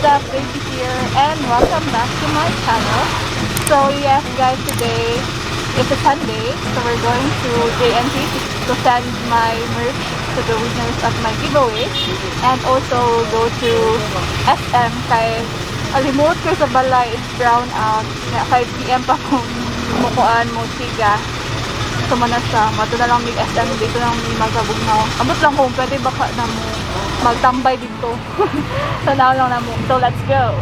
What's up, baby here, and welcome back to my channel. So yes guys, today is a Sunday, so we're going to JNT to send my merch to the winners of my giveaway, and also go to SM kay alimot ko sa balay, it's brown out. 5 PM pa kung mukuan mo siga. Sumana siya, mato na lang may SM dito lang may magkabugnaw. Abot lang kung pwede baka na mo magtambay dito. Tanaw lang na mo. So let's go!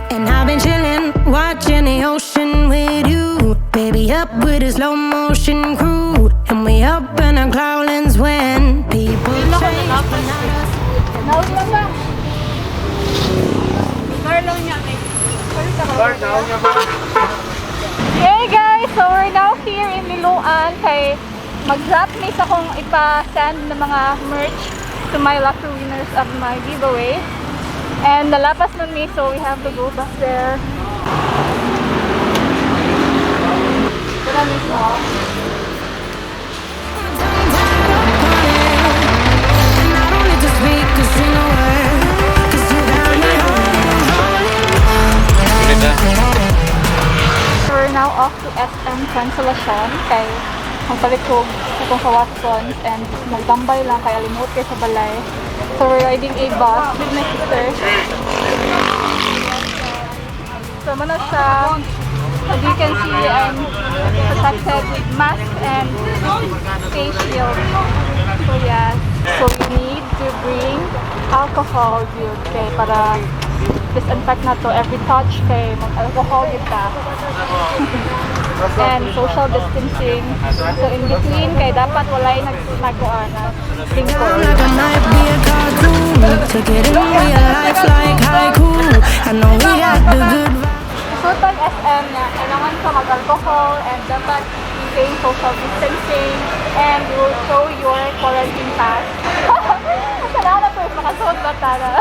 And I've been chilling, watching the ocean with you. Baby up with a slow motion crew. And we up in our clouds when people change. Tanaw lang lang. Carlo niya. Carlo niya ba? Hey guys! So we're now here in Liloan kay mag-drop me sa kung ipa-send ng mga merch to my lucky winners of my giveaway. And nalapas nun me, so we have to go back there. Wala mismo. We're now off to SM Consolacion kay ang palikog itong sa Watsons and nagtambay lang kay alimot kay sa balay. So we're riding a bus with my sister. So muna siya, as you can see, I'm protected with mask and face shield. So yes, so we need to bring alcohol yun kay para disinfect na to every touch kay mag-alcohol yun ka. And social distancing. So in between kay dapat walay nagkuan na singkol. Like I might be a cartoon. Took it in real life like haiku. I know we had the good vibes. Sultan SM na kailangan ka mag-alcohol and dapat maintain social distancing and you will show your quarantine pass. Kailangan na po yung makasuot ba tala.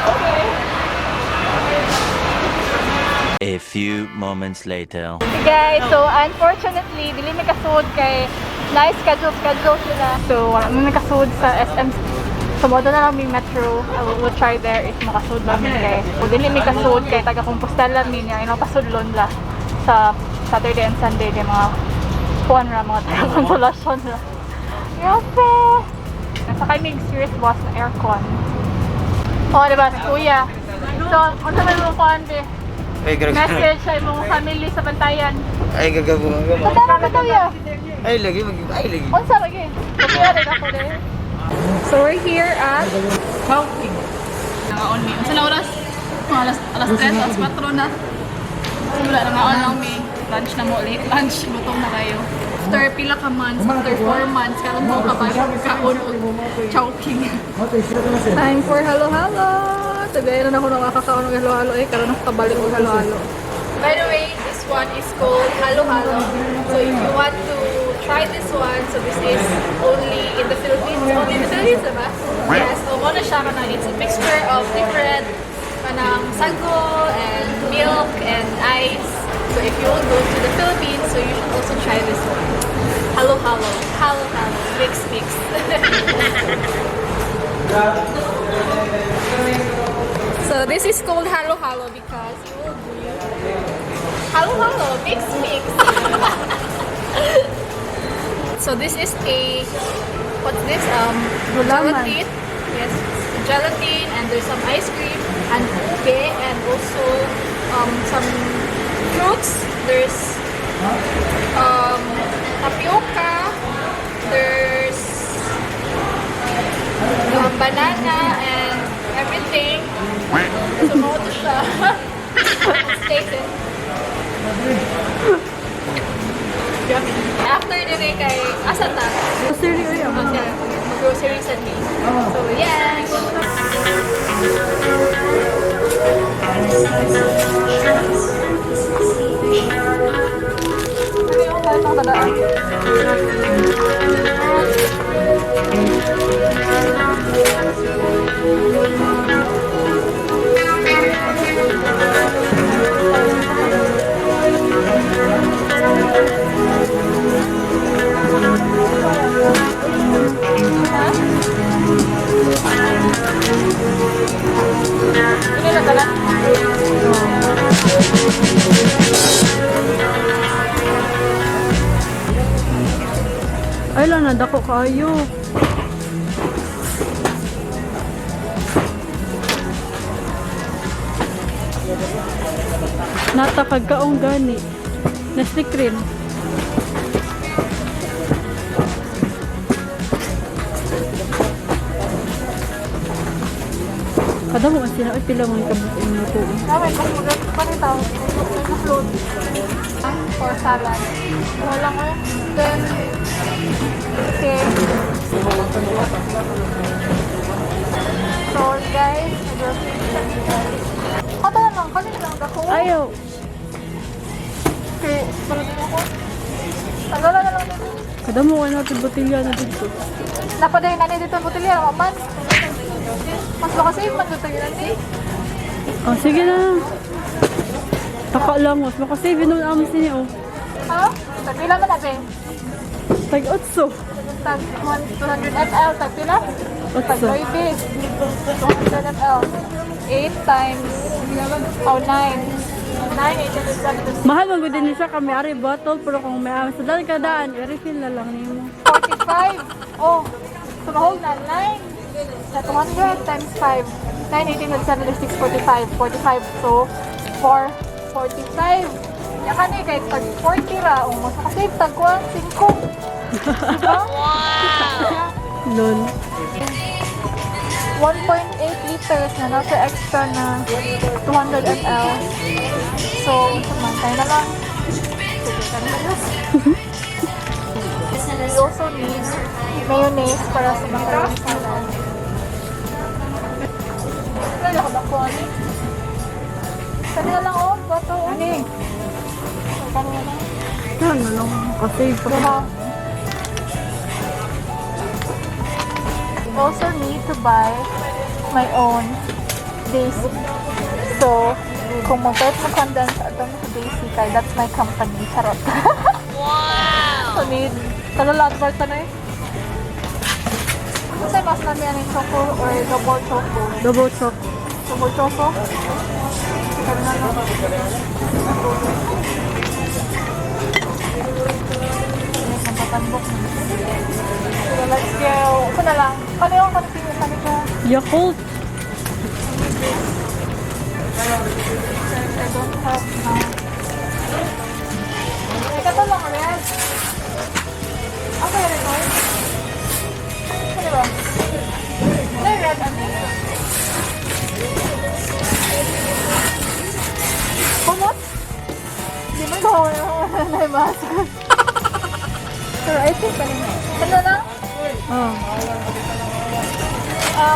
Okay. A few moments later. Okay guys, so unfortunately, dili may kasud kay nice schedule sila. So wala may kasud sa SM. So modo na lang may metro. I will try there if makasud lang kay. O dili may kasud kay taga Compostela min niya ino pasudlon la sa Saturday and Sunday kay mga kuan ra mga taga Consolacion la. Grabe. Nasa kay may serious boss na aircon. O diba, kuya. So, unsa man mo kuan be? Message sa imong family sa bantayan. Ay gagabo nga Sa tara ka daw ya. Ay lagi. Unsa lagi? Kuya rin ako there. So we're here at Hawking. Naka-on me. Sa oras? Mga alas 3, alas 4 na. Wala, naka-on lang me. Lunch na mo, late lunch. Gutom na kayo. After pila ka months, after 4 months, karon mo kabalik kaon o chowking. time for halo-halo. Tagay na ako nakakakaon ng halo-halo karon ako kabalik og halo-halo. By the way, this one is called Halo Halo. So if you want to try this one, so this is only in the Philippines. Only in the Philippines, diba? Yes, so muna siya kana. It's a mixture of different kanang sago and milk and ice. So if you will go to the Philippines, so you should also try this one. Halo Halo. Halo Halo. Mix. So this is called Halo Halo because you will do Halo Halo. Mix. So this is a, what's this? Gelatin. Yes, gelatin, and there's some ice cream and ube and also some fruits. There's tapioca. There's banana and everything. So mo to siya. Taste it. Yummy. After din kay asa ta? Grocery yun. Mag-grocery sa me. So yes. Ay lang, nadako kayo. Natakag kaong gani. Nestle cream. Kada mo kasi na pila mo kabutin mo po. Namin, mas panitaw. Upload. For salad. Wala ko. Then, okay. So, guys, kata na lang, kanina lang ako. Ayaw. Okay, parang din ako. Tagala na lang dito. Kada mo ka natin botilya na dito. Napaday na niya dito ang botelya, man. Mas makasave man dito yun, hindi. Oh, sige na. Taka lang, mas makasave nun ang sini, oh. Ha? Tagpila man na, be. Tag-otso. Tag 200 ml, tagpila? Tag Otso. 9, 200 ml. 8 times, oh 9. 9, 870. Mahal mo din siya kami ari bottle pero kung may sa daan kadaan, i-refill na lang nimo. 45. Oh, so mahal na 9. Sa 200 times 5. 9, 18, 76, 45. 45. So, 4, 45. Yan ka ni, kahit tag 40 ra. O, mas makasave tag 5. Diba? Lol. 1.8 liters na nasa extra na 200 ml. So, samantay na lang. Sige, kanina. We also need mayonnaise para sa macaroni salad. Wala ka ba po, ani? Kanina lang, oh. Bato, ani. Kanina lang. Yan na lang kasave pa. Diba? Also need to buy my own Daisy. So, kung mag-type mo condense at ang Daisy kay, that's my company. Charot. Wow! So, need, talalat ba ito na eh? Kasi mas namin yan yung choco or double choco. Double choco. Double choco? Kaya na lang. Napatambok na. So, let's go. Ito na lang. Ano yung kanipin yung kanipin? Yakult. I don't have now. Ika to lang ulit. Okay, rin ko. Ano ba? Ano yung red ano? Kumot? Hindi mo ikaw na yung mask. Pero I think ano na. Ano lang? Oh.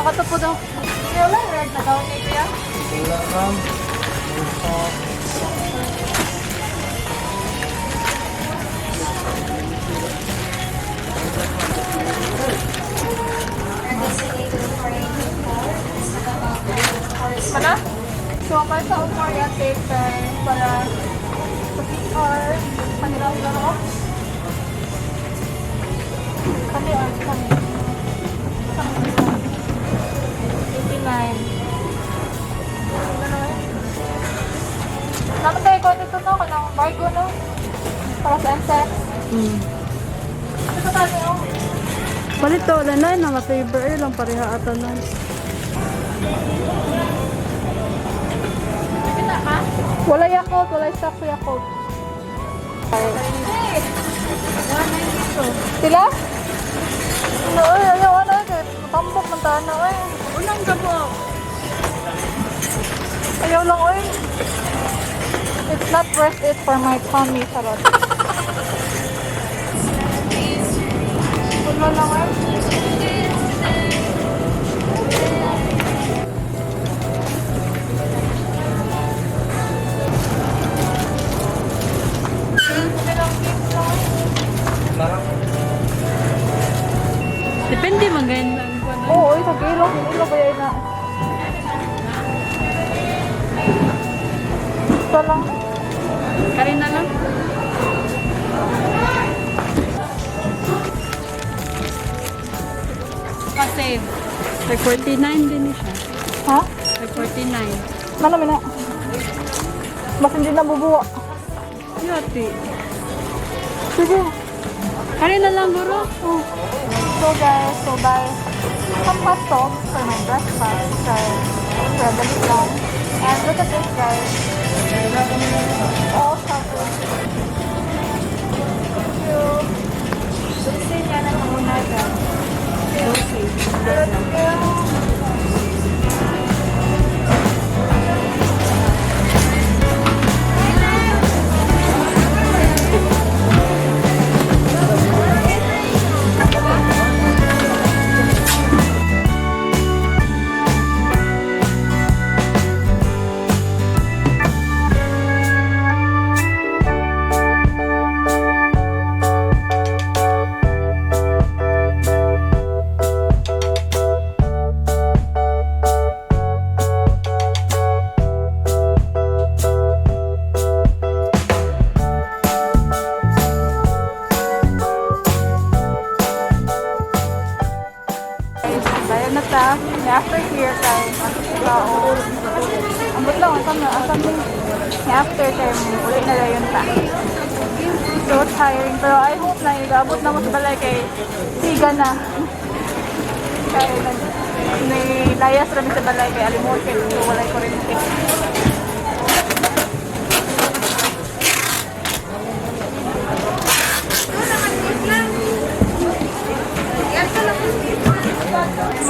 Kato po daw. Kaya wala yung red na daw ni Kuya. Wala, ma'am. Mana? So, may sa Umaria taper para sa PR. Kanila ang laro. Kanila. 89. Namatay ko nito no, kanang bargo no. Para sa MSEC. Ito tayo no. Palito na na nga favor lang pareha ata na. Wala Yakult, wala stock sa Yakult. Sila? Ano, ayaw, ano, tambok ng tana, eh. Unang gabo. Ayaw lang, eh. It's not worth it for my tummy, charot. Wala lang, eh. Depende man ganyan lang. Oo, sa ilong. Ilong ba yan na? Ito lang. Karin na lang. Pa-save. Like 49 din siya. Ha? Like 49. Ano, mina? Mas hindi na bubuwa. Yati. Sige. Kanin na lang, guro. Oh. So guys, so buy some hot dogs for my breakfast. So, dali lang. And look at this guys. All covered. So, nga na muna guys. Let's go. Bayan na ta. After here tayo. Ambot lang. Asam din. After tayo. Ulit na yun ta. So tiring. Pero I hope na abot na mo sa balay kay siga na. Kaya may layas rami sa balay kay alimutin. So walay ko rin.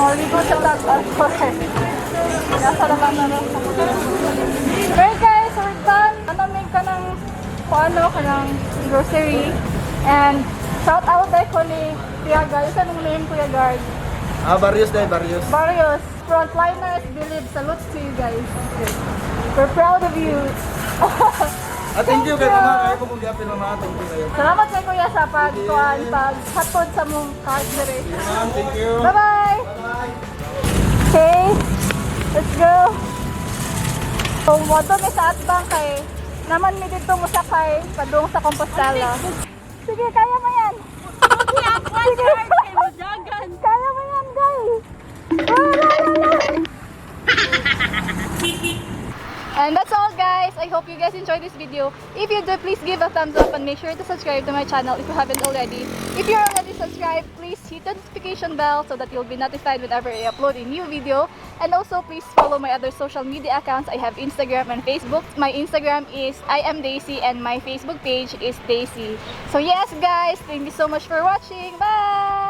Maligo sa tag-al ko eh. Nasa naman na lang. Okay guys, so we're done. Anamig ka ng grocery. And shout out tayo ko ni Kuya Guard. Isa nung name Kuya Guard? Barrios dahil, Barrios. Barrios. Frontliners believe. Salute to you guys. We're proud of you. Thank you kay Mama. Kayo po kung diapin Mama. Thank you kayo. Salamat kay Kuya sa pag-hatod sa mong card dire. Ma'am, thank you. Bye-bye! Bye. Okay, let's go. So, wato may sa atbang kay naman mi dito mo sakay padung sa Compostela. Sige, kaya mo yan. Sige. Kaya mo yan, guys. And that's all guys. I hope you guys enjoyed this video. If you do, please give a thumbs up and make sure to subscribe to my channel if you haven't already. If you're already subscribed, please hit the notification bell so that you'll be notified whenever I upload a new video. And also please follow my other social media accounts. I have Instagram and Facebook. My Instagram is I am Daisy and my Facebook page is Daisy. So yes guys, thank you so much for watching. Bye!